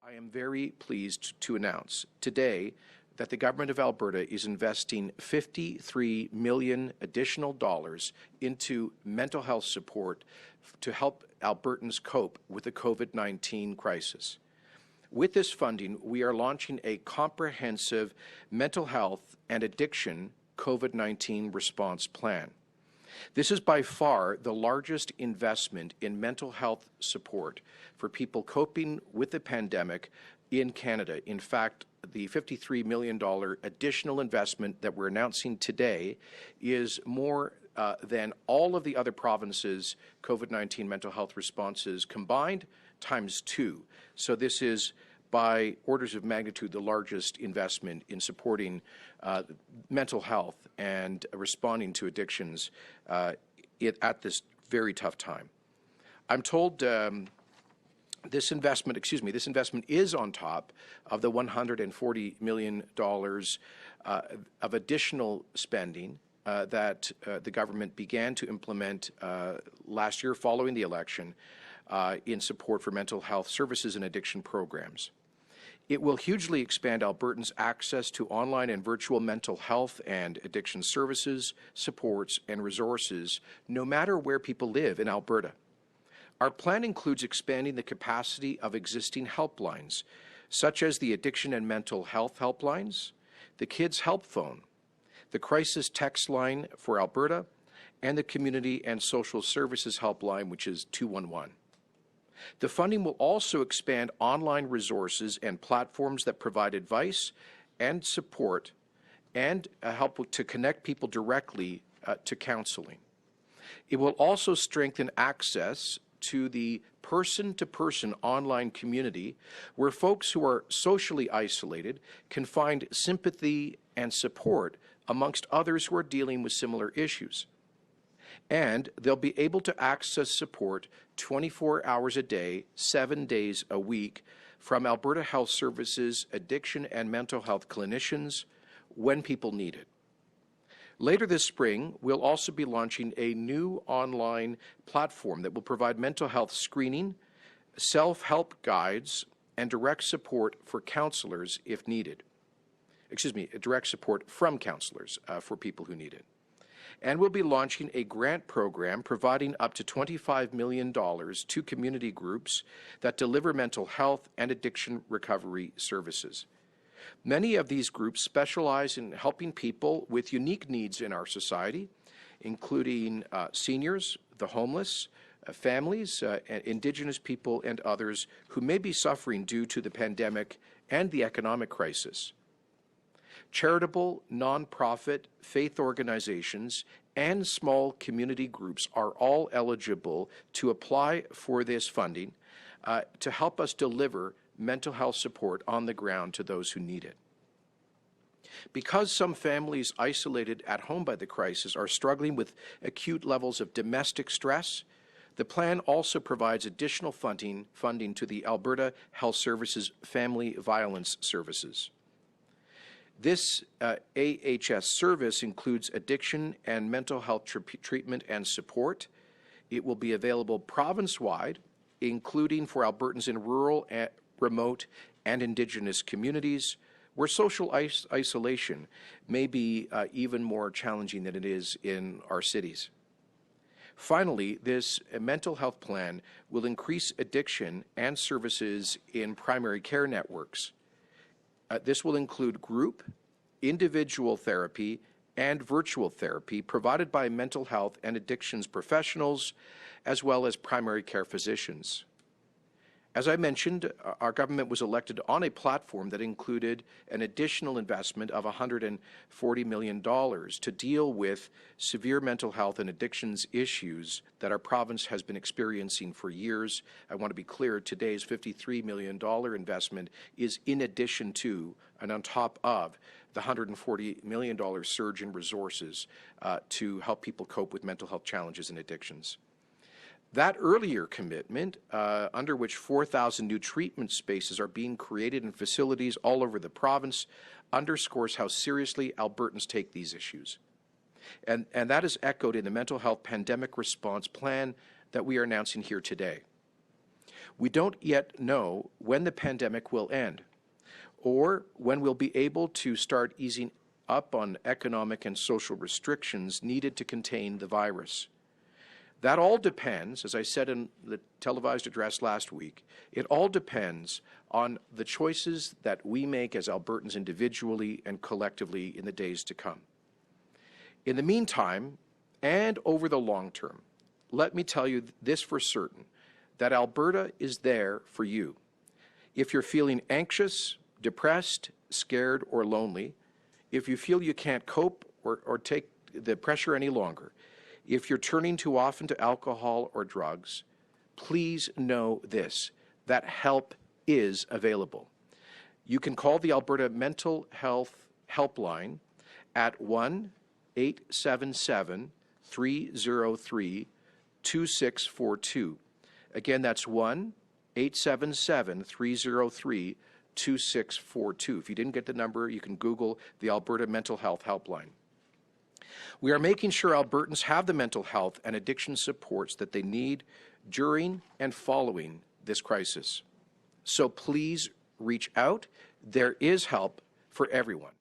I am very pleased to announce today that the Government of Alberta is investing $53 million additional dollars into mental health support to help Albertans cope with the COVID-19 crisis. With this funding, we are launching a comprehensive mental health and addiction COVID-19 response plan. This is by far the largest investment in mental health support for people coping with the pandemic in Canada. In fact, the $53 million additional investment that we're announcing today is more than all of the other provinces' COVID-19 mental health responses combined times 2. So this is by orders of magnitude the largest investment in supporting mental health and responding to addictions at this very tough time. I'm told this investment is on top of the $140 million of additional spending that the government began to implement last year following the election in support for mental health services and addiction programs. It will hugely expand Albertans' access to online and virtual mental health and addiction services, supports, and resources, no matter where people live in Alberta. Our plan includes expanding the capacity of existing helplines, such as the Addiction and Mental Health Helplines, the Kids Help Phone, the Crisis Text Line for Alberta, and the Community and Social Services Helpline, which is 211. The funding will also expand online resources and platforms that provide advice and support and help to connect people directly to counseling. It will also strengthen access to the person-to-person online community where folks who are socially isolated can find sympathy and support amongst others who are dealing with similar issues. And they'll be able to access support 24 hours a day, 7 days a week from Alberta Health Services addiction and mental health clinicians when people need it. Later this spring, we'll also be launching a new online platform that will provide mental health screening, self-help guides, and direct support for counselors if needed. Direct support from counselors for people who need it. And we'll be launching a grant program providing up to $25 million to community groups that deliver mental health and addiction recovery services. Many of these groups specialize in helping people with unique needs in our society, including seniors, the homeless, families, Indigenous people, and others who may be suffering due to the pandemic and the economic crisis. Charitable, nonprofit, faith organizations, and small community groups are all eligible to apply for this funding to help us deliver mental health support on the ground to those who need it. Because some families isolated at home by the crisis are struggling with acute levels of domestic stress, the plan also provides additional funding to the Alberta Health Services Family Violence Services. This AHS service includes addiction and mental health treatment and support. It will be available province-wide, including for Albertans in rural, remote, and Indigenous communities, where social isolation may be even more challenging than it is in our cities. Finally, this mental health plan will increase addiction and services in primary care networks. This will include group, individual therapy, and virtual therapy provided by mental health and addictions professionals, as well as primary care physicians. As I mentioned, our government was elected on a platform that included an additional investment of $140 million to deal with severe mental health and addictions issues that our province has been experiencing for years. I want to be clear, today's $53 million investment is in addition to and on top of the $140 million surge in resources to help people cope with mental health challenges and addictions. That earlier commitment, under which 4,000 new treatment spaces are being created in facilities all over the province, underscores how seriously Albertans take these issues. And that is echoed in the mental health pandemic response plan that we are announcing here today. We don't yet know when the pandemic will end or when we'll be able to start easing up on economic and social restrictions needed to contain the virus. That all depends, as I said in the televised address last week, it all depends on the choices that we make as Albertans individually and collectively in the days to come. In the meantime, and over the long term, let me tell you this for certain, that Alberta is there for you. If you're feeling anxious, depressed, scared, or lonely, if you feel you can't cope or take the pressure any longer, if you're turning too often to alcohol or drugs, please know this, that help is available. You can call the Alberta Mental Health Helpline at 1-877-303-2642. Again, that's 1-877-303-2642. If you didn't get the number, you can Google the Alberta Mental Health Helpline. We are making sure Albertans have the mental health and addiction supports that they need during and following this crisis. So please reach out. There is help for everyone.